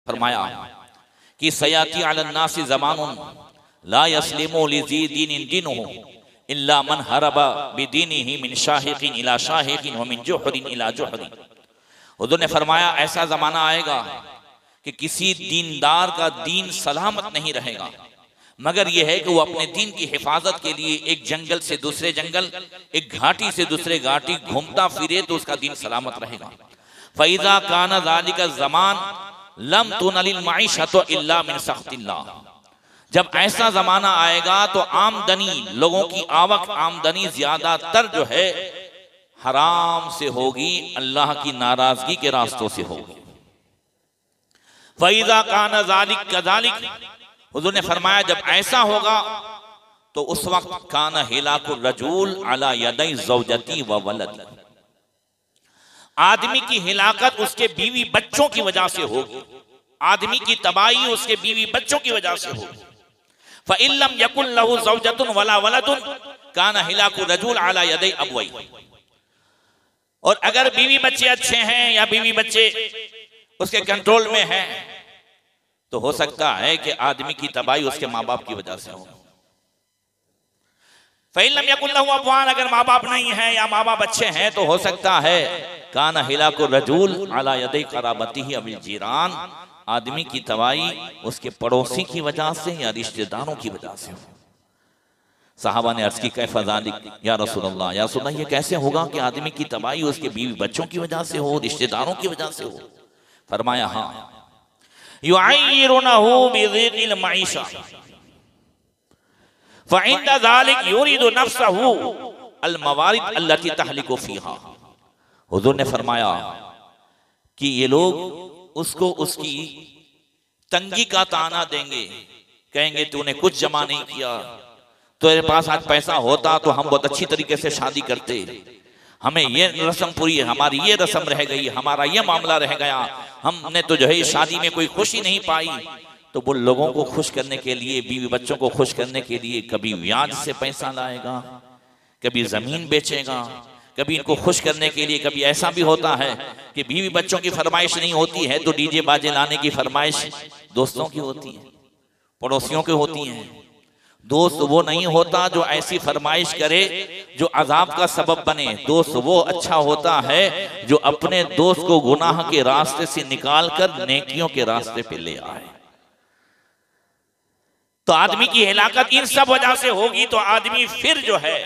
फरमाया कि सयाती अलन्नासि ज़मानुन ला यस्लिमु लिज़ी दीनिन दीनुहु इल्ला मन हरबा बिदीनिही मिन शाहिकिन इला शाहिकिन व मिन जुहरिन इला जुहरिन। हुज़ूर ने फरमाया ऐसा ज़माना आएगा कि किसी दीनदार का दीन सलामत नहीं रहेगा मगर यह है कि वो अपने दीन की हिफाजत के लिए एक जंगल से दूसरे जंगल, एक घाटी से दूसरे घाटी घूमता फिरे तो उसका दीन सलामत रहेगा। फ़इज़ा काना ज़ालिका ज़मान लम तुनलिल मईशतु इल्ला मिन सख्तिल्लाह। जब ऐसा जमाना आएगा तो आमदनी, लोगों की आवक आमदनी ज्यादातर जो है हराम से होगी, अल्लाह की नाराजगी के रास्तों से होगी। फ़इज़ा काना ज़ालिक कज़ालिक, हुज़ूर ने फरमाया जब ऐसा होगा तो उस वक्त काना हिलाकुर रजूल अला यदै ज़ौजती व वलदी। आदमी की हिलाकत उसके बीवी बच्चों की वजह से होगी, आदमी की तबाही उसके बीवी बच्चों की वजह से होगी। फ़इल्लम यकुन लहु ज़ौजतुन वला वलदुन काना हिलाकु रजूल अला यदै अबवै। और अगर बीवी बच्चे अच्छे हैं या बीवी बच्चे उसके कंट्रोल में हैं तो हो सकता है कि आदमी की तबाही उसके माँ बाप की वजह से हो। फ़इल्लम यकुन लहु अबवान, अगर माँ बाप नहीं है या माँ बाप अच्छे हैं तो हो सकता है काना हिलाकु रजूल अला यदै क़राबतिही अबिल जीरान, आदमी की तबाही उसके पड़ोसी की वजह से या रिश्तेदारों की वजह से हो। सहाबा ने अर्ज़ की कैफ़ा ज़ालिक या रसूलल्लाह, या रसूलल्लाह ये कैसे होगा कि आदमी की तबाही उसके बीवी बच्चों की वजह से हो, रिश्तेदारों की वजह से हो। फरमाया हाँ, युअय्यिरुनहु बिज़िक़िल मईशा फ़इंद ज़ालिक युरीदु नफ्सहु अल मवारिद अल्लती तहलिकु फ़ीहा। हुज़ूर ने फरमाया कि ये लोग उसको उसकी तंगी का ताना देंगे, कहेंगे तूने कुछ जमा नहीं किया, तेरे पास आज पैसा होता तो हम बहुत अच्छी तरीके से शादी करते, हमें ये रस्म पूरी, हमारी ये रस्म रह गई, हमारा ये मामला रह गया, हमने तो जो है शादी में कोई खुशी नहीं पाई। तो वो लोगों को खुश करने के लिए, बीवी बच्चों को खुश करने के लिए कभी ब्याज से पैसा लाएगा, कभी जमीन बेचेगा, कभी इनको खुश करने के लिए कभी ऐसा भी होता है कि बीवी बच्चों की फरमाइश नहीं होती है तो डीजे बाजे लाने की फरमाइश दोस्तों की होती है, पड़ोसियों की होती है। दोस्त वो नहीं होता जो ऐसी फरमाइश करे जो अजाब का सबब बने, दोस्त वो अच्छा होता है जो अपने दोस्त को गुनाह के रास्ते से निकाल कर नेकियों के रास्ते पे ले आए। तो आदमी की हिलाकत इन सब वजह से होगी तो आदमी फिर जो है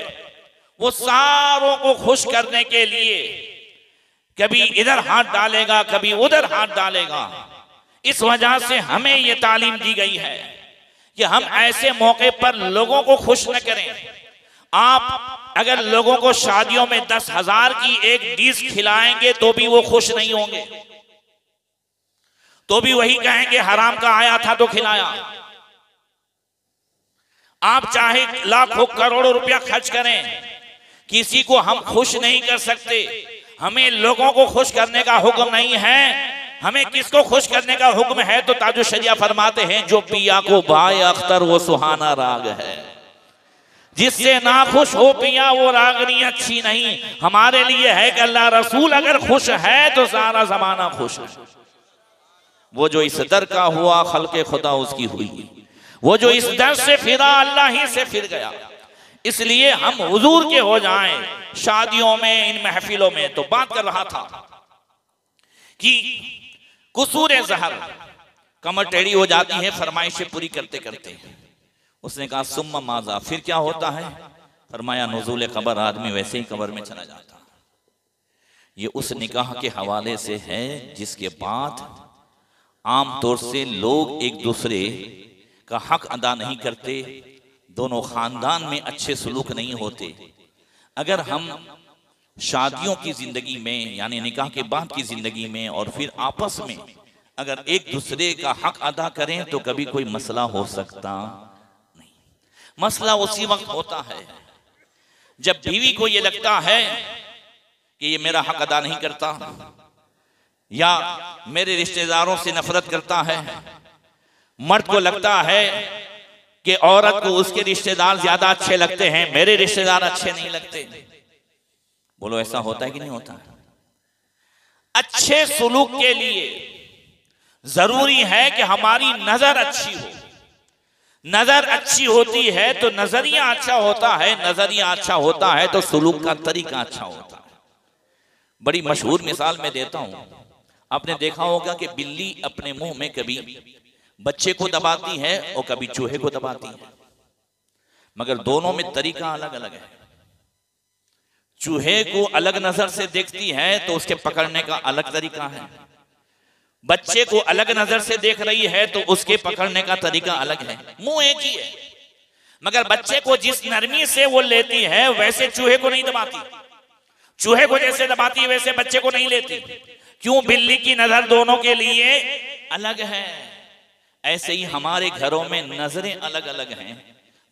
वो सारों को खुश करने के लिए कभी इधर हाथ डालेगा, कभी उधर हाथ डालेगा। इस वजह से हमें ये तालीम दी गई है कि हम ऐसे मौके पर लोगों को खुश न करें। आप अगर लोगों को शादियों में 10,000 की एक डिश खिलाएंगे तो भी वो खुश नहीं होंगे, तो भी वही कहेंगे हराम का आया था तो खिलाया। आप चाहे लाखों करोड़ों रुपया खर्च करें, किसी को हम खुश नहीं कर सकते। हमें लोगों को खुश करने का हुक्म नहीं है, हमें किसको खुश करने का हुक्म है? तो ताजुल शरिया फरमाते हैं जो पिया को भाई अख्तर वो सुहाना राग है, जिससे ना खुश हो पिया वो रागनी अच्छी नहीं। हमारे लिए है कि अल्लाह रसूल अगर खुश है तो सारा जमाना खुश है। वो जो इस दर का हुआ खल्के खुदा उसकी हुई, वो जो इस दर से फिरा अल्लाह ही से फिर गया। इसलिए हम हुजूर के हो जाएं शादियों में, इन महफिलों में। तो बात कर रहा था कि कुसूर ज़हर, कमर टेढ़ी हो जाती है फरमाइशें पूरी करते करते। उसने कहा सुम्मा माजा, फिर क्या होता है? फरमाया नुज़ूल क़ब्र, आदमी वैसे ही कब्र में चला जाता। ये उस निकाह के हवाले से है जिसके बाद आमतौर से लोग एक दूसरे का हक अदा नहीं करते, दोनों खानदान में अच्छे सलूक नहीं होते। अगर हम शादियों की जिंदगी में यानी निकाह के बाद की जिंदगी में और फिर आपस में अगर एक दूसरे का हक अदा करें तो कभी कोई मसला हो सकता नहीं। मसला उसी वक्त होता है जब बीवी को ये लगता है कि ये मेरा हक अदा नहीं करता या मेरे रिश्तेदारों से नफरत करता है। मर्द को लगता है कि औरत को उसके रिश्तेदार ज्यादा अच्छे लगते हैं, मेरे रिश्तेदार अच्छे नहीं लगते। बोलो ऐसा होता है कि नहीं होता? अच्छे सुलूक के लिए जरूरी है कि हमारी नजर अच्छी हो। नजर अच्छी होती है तो नजरिया अच्छा होता है, नजरिया अच्छा होता है तो सुलूक का तरीका अच्छा होता है। बड़ी मशहूर मिसाल मैं देता हूं। आपने देखा होगा कि बिल्ली अपने मुंह में कभी बच्चे को दबाती है और कभी चूहे को दबाती है, मगर दोनों में तरीका अलग अलग है। चूहे को अलग नजर से देखती है तो उसके पकड़ने का अलग तरीका है, बच्चे को अलग नजर से देख रही है तो उसके पकड़ने का तरीका अलग है। मुंह एक ही है, मगर बच्चे को जिस नरमी से वो लेती है वैसे चूहे को नहीं दबाती। चूहे को जैसे दबाती है वैसे बच्चे को नहीं लेती। क्यों? बिल्ली की नजर दोनों के लिए अलग है। ऐसे ही हमारे घरों में नजरें अलग अलग हैं।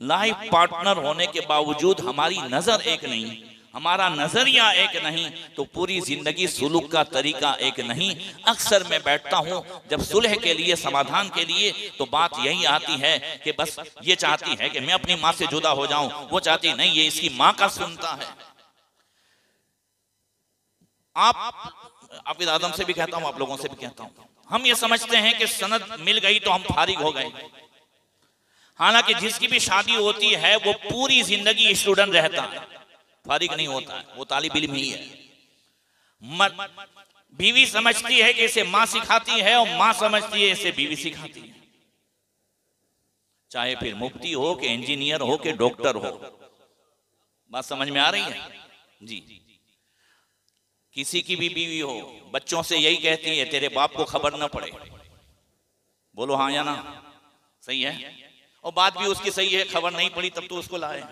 लाइफ पार्टनर होने के बावजूद हमारी नजर एक नहीं, हमारा नजरिया एक नहीं, तो पूरी जिंदगी सुलूक का तरीका एक नहीं। अक्सर मैं बैठता हूं जब सुलह के लिए, समाधान के लिए, तो बात यही आती है कि बस ये चाहती है कि मैं अपनी माँ से जुदा हो जाऊं, वो चाहती नहीं ये इसकी माँ का सुनता है। आप आदम से भी कहता हूं, आप लोगों से भी कहता हूं, हम ये समझते हैं कि सनद मिल गई तो हम फारिग हो गए। हालांकि जिसकी भी शादी होती है वो पूरी जिंदगी स्टूडेंट रहता है, फारिग नहीं होता है, वो तालिब इल्म ही है। बीवी समझती है कि इसे मां सिखाती है और मां समझती है इसे बीवी सिखाती है। चाहे फिर मुफ्ती हो कि इंजीनियर हो कि डॉक्टर हो, बात समझ में आ रही है जी। किसी की भी बीवी हो बच्चों से यही कहती है तेरे बाप को खबर ना पड़े। बोलो हाँ या ना? सही है। और बात भी उसकी सही है, खबर नहीं पड़ी तब तो उसको लाए,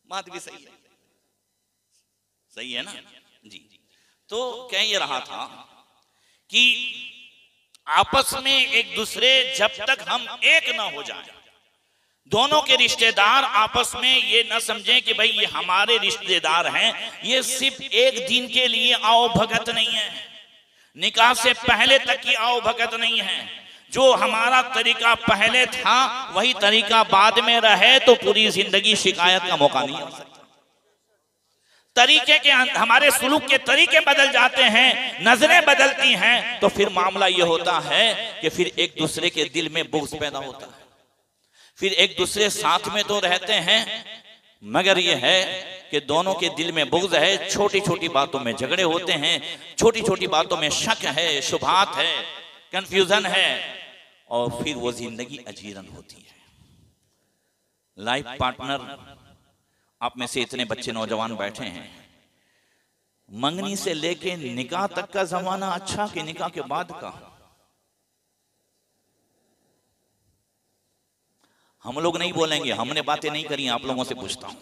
बात भी सही है, सही है ना जी। तो कह ये रहा था कि आपस में एक दूसरे, जब तक हम एक ना हो जाएं, दोनों के रिश्तेदार आपस में ये न समझें कि भाई ये हमारे रिश्तेदार हैं, ये सिर्फ एक दिन के लिए आओ भगत नहीं है, निकाह से पहले तक की आओ भगत नहीं है। जो हमारा तरीका पहले था वही तरीका बाद में रहे तो पूरी जिंदगी शिकायत का मौका नहीं हो सकता। तरीके के, हमारे सुलूक के तरीके बदल जाते हैं, नजरें बदलती हैं, तो फिर मामला ये होता है कि फिर एक दूसरे के दिल में बुग़्ज़ पैदा होता है। फिर एक दूसरे साथ में तो रहते हैं, मगर ये है कि दोनों के दिल में बुग़्ज़ है, छोटी छोटी बातों में झगड़े होते हैं, छोटी छोटी बातों में शक है, शुबहात है, कंफ्यूजन है, और फिर वो जिंदगी अजीरन होती है। लाइफ पार्टनर, आप में से इतने बच्चे नौजवान बैठे हैं, मंगनी से लेके निकाह तक का जमाना अच्छा कि निकाह के बाद का? हम लोग नहीं बोलेंगे, हमने बातें नहीं करी, आप लोगों से पूछता हूं,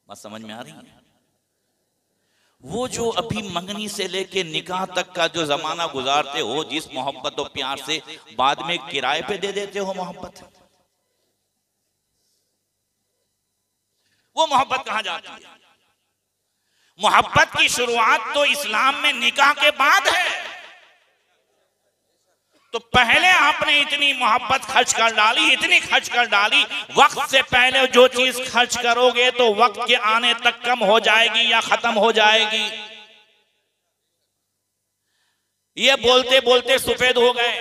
बात समझ में आ रही है? वो जो अभी मंगनी से लेके निकाह तक का जो जमाना गुजारते हो, जिस मोहब्बत और प्यार से बाद में किराए पे दे देते हो मोहब्बत, वो मोहब्बत कहां जाती है? मोहब्बत की शुरुआत तो इस्लाम में निकाह के बाद है। तो पहले आपने इतनी मोहब्बत खर्च कर डाली, इतनी खर्च कर डाली, वक्त से पहले जो चीज खर्च करोगे तो वक्त के आने तक कम हो जाएगी या खत्म हो जाएगी। ये बोलते बोलते सफेद हो गए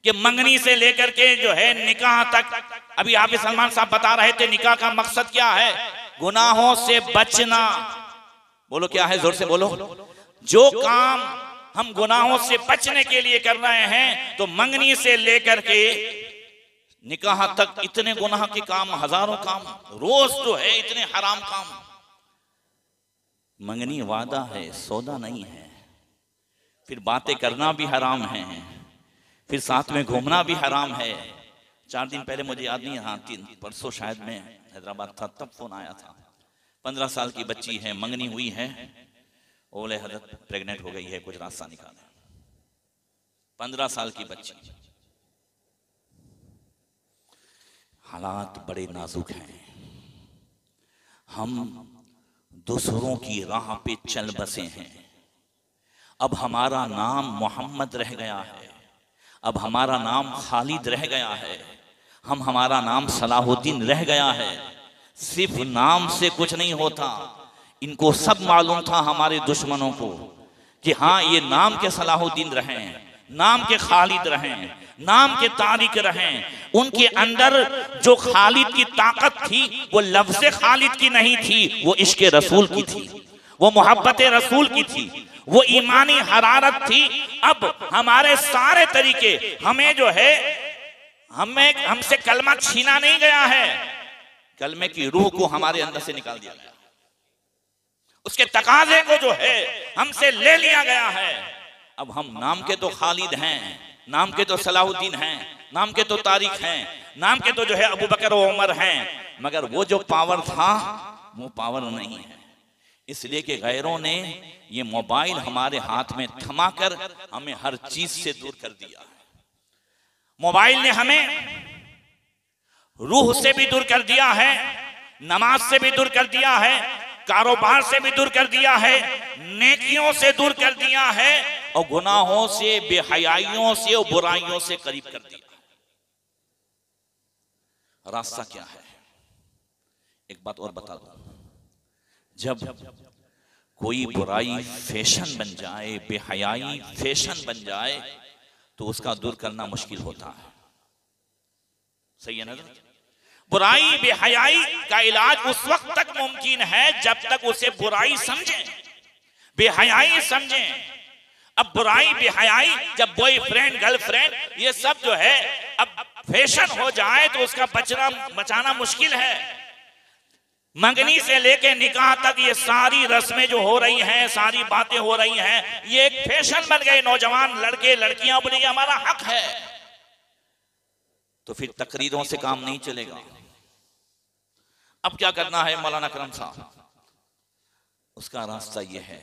कि मंगनी से लेकर के जो है निकाह तक। अभी आप सलमान साहब बता रहे थे निकाह का मकसद क्या है? गुनाहों से बचना। बोलो क्या है? जोर से बोलो। जो काम हम गुनाहों से बचने के लिए कर रहे हैं, तो मंगनी से लेकर के निकाह तक इतने गुनाह के काम, हजारों काम, रोज तो है इतने हराम काम। मंगनी वादा है, सौदा नहीं है। फिर बातें करना भी हराम है, फिर साथ में घूमना भी हराम है। 4 दिन पहले, मुझे याद नहीं, हाँ 3 परसों शायद मैं हैदराबाद था, तब फोन आया था। 15 साल की बच्ची है, मंगनी हुई है, ओले हजरत प्रेग्नेंट हो गई है, कुछ रास्ता निकाले। 15 साल की बच्ची। हालात बड़े नाजुक हैं। हम दूसरों की राह पे चल बसे हैं। अब हमारा नाम मोहम्मद रह गया है, अब हमारा नाम खालिद रह गया है, हमारा नाम सलाहुद्दीन रह गया है। सिर्फ नाम से कुछ नहीं होता। इनको सब मालूम था, हमारे दुश्मनों को, कि हाँ ये नाम के सलाहुद्दीन रहे, नाम के खालिद रहे, नाम के तारिक रहे। उनके अंदर जो खालिद की ताकत थी वो लफ्ज़ खालिद की नहीं थी, वो इश्क रसूल की थी, वो मोहब्बत रसूल की थी, वो ईमानी हरारत थी। अब हमारे सारे तरीके हमें जो है हमसे कलमा छीना नहीं गया है, कलमे की रूह को हमारे अंदर से निकाल दिया गया, उसके तकाजे को जो है हमसे ले लिया गया है। अब हम नाम के तो खालिद हैं, नाम के तो सलाहुद्दीन हैं, नाम के तो तारिक हैं, नाम के तो जो है अबू बकर व उमर हैं, मगर वो जो पावर था वो पावर नहीं है। इसलिए कि गैरों ने ये मोबाइल हमारे हाथ में थमाकर हमें हर चीज से दूर कर दिया है। मोबाइल ने हमें रूह से भी दूर कर दिया है, नमाज से भी दूर कर दिया है, कारोबार से भी दूर कर दिया है, नेकियों से दूर कर दिया है, और गुनाहों से, बेहयाइयों से और बुराइयों से करीब कर दिया। रास्ता क्या है? एक बात और बता दूं, जब कोई बुराई फैशन बन जाए, बेहयाई फैशन बन जाए, तो उसका दूर करना मुश्किल होता है। सही है ना? बुराई बेहयाई का इलाज उस वक्त तक मुमकिन है जब तक उसे बुराई समझें, बेहयाई समझें। अब बुराई बेहयाई, जब बॉयफ्रेंड गर्लफ्रेंड ये सब जो है अब फैशन हो जाए तो उसका बचाना मुश्किल है। मंगनी से लेके निकाह तक ये सारी रस्में जो हो रही हैं, सारी बातें हो रही हैं, ये एक फैशन बन गए। नौजवान लड़के लड़कियां बोले हमारा हक है, तो फिर तकरीरों से काम नहीं चलेगा। अब क्या करना है मौलाना करम साहब? उसका रास्ता यह है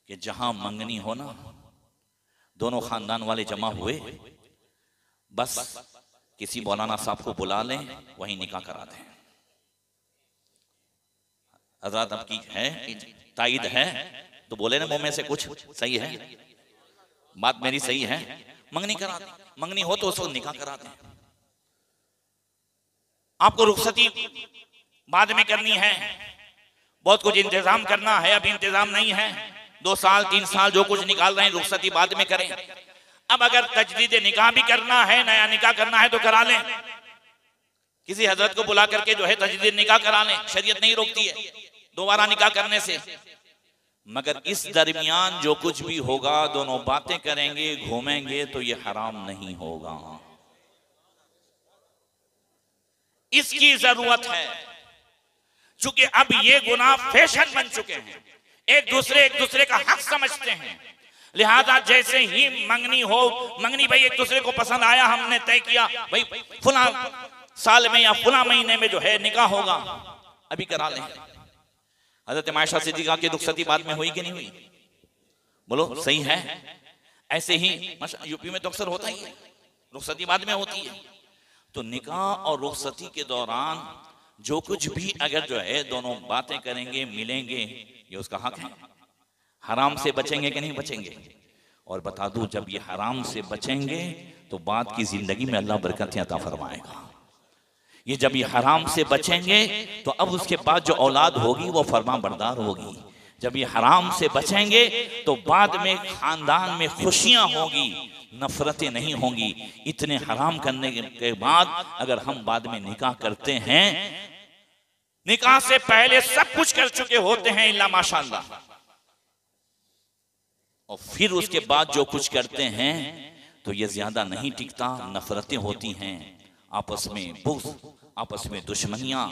कि जहां मंगनी हो ना, दोनों खानदान वाले जमा हुए, बस किसी मौलाना साहब को बुला लें, वहीं निकाह करा दें। हज़रत अब की है ताईद है तो बोले ना मुंह में से कुछ, सही है बात मेरी, सही है, मंगनी करा दें। मंगनी हो तो उसको निकाह करा दें। आपको रुखसती बाद में करनी है, बहुत कुछ इंतजाम करना है, अभी इंतजाम नहीं है। 2 साल 3 साल जो कुछ निकाल रहे हैं रुखसती बाद में करें। अब अगर तजदीद निकाह भी करना है, नया निकाह करना है तो करा लें, किसी हजरत को बुला करके जो है तजदीद निकाह करा लें, शरीयत नहीं रोकती है दोबारा निकाह करने से। मगर इस दरमियान जो कुछ भी होगा, दोनों बातें करेंगे, घूमेंगे, तो ये हराम नहीं होगा। इसकी जरूरत है, क्योंकि अब ये गुनाह फैशन बन चुके हैं, एक दूसरे का हक समझते हैं। लिहाजा जैसे ही मंगनी हो, मंगनी भाई एक दूसरे को पसंद आया, हमने तय किया भाई फुला साल में या फुला महीने में जो है निकाह होगा, अभी करा लें। हजरत आयशा सिद्दीक़ा की रुखसती बाद में हुई कि नहीं हुई? बोलो सही है। ऐसे ही यूपी में तो अक्सर होता ही है, रुखसती बाद में होती है। तो निकाह और रुखसती के दौरान जो कुछ भी अगर जो है दोनों बातें करेंगे, मिलेंगे, ये उसका हक है। हराम से बचेंगे कि नहीं बचेंगे? और बता दूं, जब ये हराम से बचेंगे तो बाद की जिंदगी में अल्लाह बरकतें अता फरमाएगा। ये जब ये हराम से बचेंगे तो अब उसके बाद जो औलाद होगी वो फरमा बरदार होगी। जब ये हराम से बचेंगे तो बाद में खानदान में खुशियां होगी, नफरतें नहीं होंगी। इतने हराम करने के बाद अगर हम बाद में निकाह करते हैं, निकाह से पहले सब कुछ कर चुके होते हैं इल्ला माशाअल्लाह, और फिर उसके बाद जो कुछ करते हैं तो ये ज्यादा नहीं टिकता, नफरतें होती हैं, आपस में बुग़्ज़, आपस में दुश्मनियां,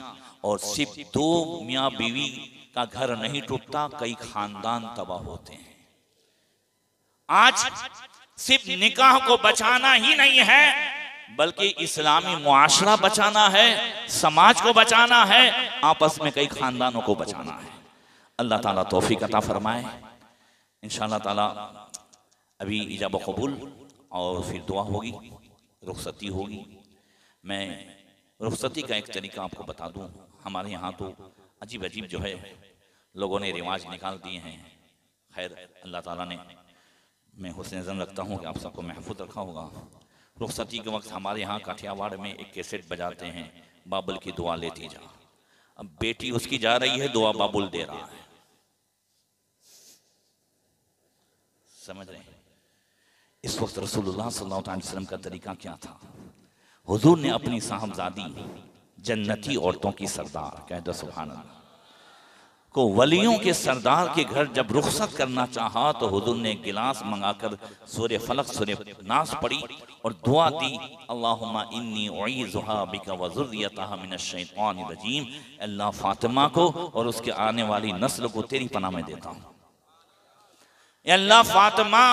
और सिर्फ 2 मियाँ बीवी का घर नहीं टूटता, कई खानदान तबाह होते हैं। आज सिर्फ निकाह को बचाना ही नहीं है, बल्कि इस्लामी मुआशरा बचाना है, समाज को बचाना है, आपस में कई खानदानों को बचाना है। अल्लाह ताला तौफीक अता फरमाए। इंशाअल्लाह ताला अभी इजाबत कबूल और फिर दुआ होगी, रुखसती होगी। मैं रुखसती का एक तरीका आपको बता दूं। हमारे यहाँ तो अजीब अजीब जो है लोगों ने रिवाज निकाल दिए हैं। खैर अल्लाह ताला ने, मैं हुस्न ज़न रखता हूँ कि आप सबको महफूज रखा होगा। रुखसती के वक्त हमारे यहाँ काठियावाड़ में एक कैसेट बजाते हैं, बाबुल की दुआ लेती जा। अब बेटी उसकी जा रही है, दुआ बाबुल दे रहा है। समझ रहे हैं? इस वक्त रसूलुल्लाह सल्लल्लाहु अलैहि वसल्लम का तरीका क्या था? हुजूर ने अपनी साहबजादी जन्नती औरतों की सरदार, कह दो सुभान अल्लाह, को वलियों के सरदार के घर जब रुखसत करना चाहा तो हुजूर ने गिलास मंगाकर सूरह फलक सूरह नास पढ़ी और दुआ दी, अल्लाहुम्मा इन्नी उईज़ुहा बिका व ज़ुर्रियतहा मिनश शैतानिर रजीम, अल्लाह फातिमा को और उसके आने वाली नस्ल को तेरी पनाह में देता हूँ। अल्लाह फातिमा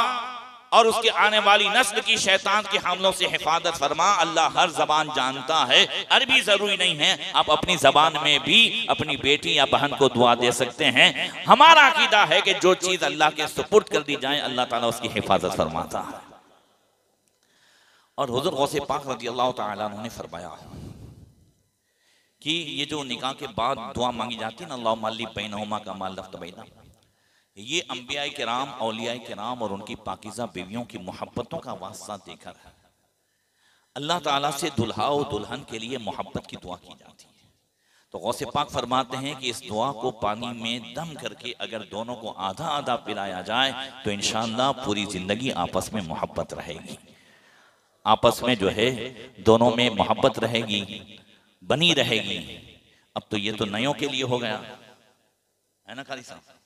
और उसके आने वाली नस्ल की शैतान के हमलों से हिफाजत फरमा। अल्लाह हर जबान जानता है, अरबी जरूरी नहीं है, आप अपनी जबान में भी अपनी बेटी या बहन को दुआ दे सकते हैं। हमारा अकीदा है कि जो चीज अल्लाह के सुपुर्द कर दी जाए अल्लाह ताला उसकी हिफाजत फरमाता है। और हुज़ूर गौसे पाक रज़ियल्लाहु ताला अन्हु ने फरमाया कि ये जो निकाह के बाद दुआ मांगी जाती है ना, अल्लाहुम्मा अल्लिफ़ बैनहुमा कमा अल्लफ़्त बैना, ये अंबिया किराम, औलिया किराम और उनकी पाकीज़ा बीवियों की मोहब्बतों का वास्ता देकर अल्लाह ताला से दुल्हा और दुल्हन के लिए मोहब्बत की दुआ की जाती है। तो गौसे पाक फरमाते हैं कि इस दुआ को पानी में दम करके अगर दोनों को आधा आधा पिलाया जाए तो इंशाअल्लाह पूरी जिंदगी आपस में मोहब्बत रहेगी, आपस में जो है दोनों में मोहब्बत रहेगी, बनी रहेगी। अब तो ये तो नयों के लिए हो गया है ना कारी साहब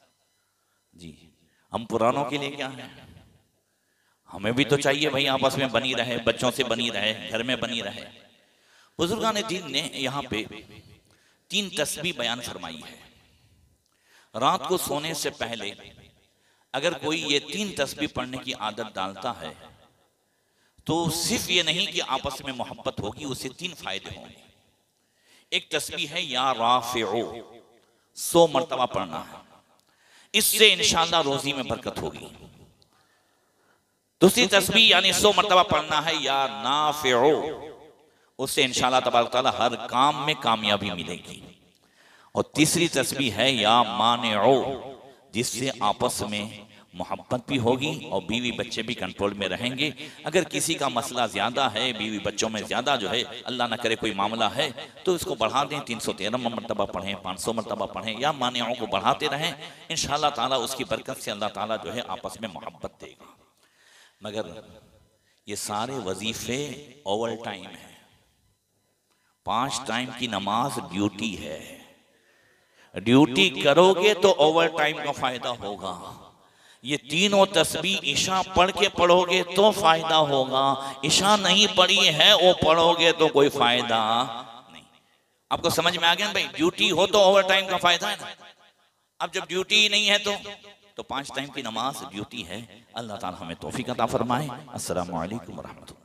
जी, हम पुरानों के लिए क्या है? हमें भी तो चाहिए भाई आपस में बनी रहे, बच्चों से बनी रहे, घर में बनी रहे। बुजुर्गान दीन ने यहाँ पे 3 तस्बीह बयान फरमाई है। रात को सोने से पहले अगर कोई ये 3 तस्बीह पढ़ने की आदत डालता है तो सिर्फ ये नहीं कि आपस में मोहब्बत होगी, उससे 3 फायदे होंगे। एक तस्बीह है या राफ़िउ, 100 मरतबा पढ़ना है, इससे इंशाअल्लाह रोजी में बरकत होगी। दूसरी तस्बीह यानी 100 मरतबा पढ़ना है या नाफ़िउ, उससे इंशाअल्लाह तबारक तआला हर काम में कामयाबी मिलेगी। और तीसरी तस्बीह है या मानिउ, जिससे आपस में मोहब्बत भी होगी और बीवी बच्चे भी कंट्रोल में रहेंगे। अगर किसी का मसला ज्यादा है, बीवी बच्चों में ज्यादा जो है, अल्लाह ना करे कोई मामला है, तो इसको बढ़ा दें, 313 मरतबा पढ़ें, 500 मरतबा पढ़ें, या मानियों को बढ़ाते रहें। इंशाअल्लाह ताला उसकी बरकत से अल्लाह ताला जो है आपस में मोहब्बत देगा। मगर ये सारे वजीफे ओवर टाइम है, 5 टाइम की नमाज ड्यूटी है, ड्यूटी करोगे तो ओवर टाइम का फायदा होगा। ये तीनों तस्बीह ईशा पढ़ के पढ़ोगे तो फायदा होगा, ईशा नहीं पढ़ी है वो पढ़ोगे तो कोई फायदा नहीं। आपको समझ में आ गया ना भाई? ड्यूटी हो तो ओवर टाइम का फायदा है ना। अब जब ड्यूटी ही नहीं है तो 5 टाइम की नमाज ड्यूटी है। अल्लाह ताला हमें तौफीक अता फरमाए। अस्सलामु अलैकुम व रहमतुल्लाह।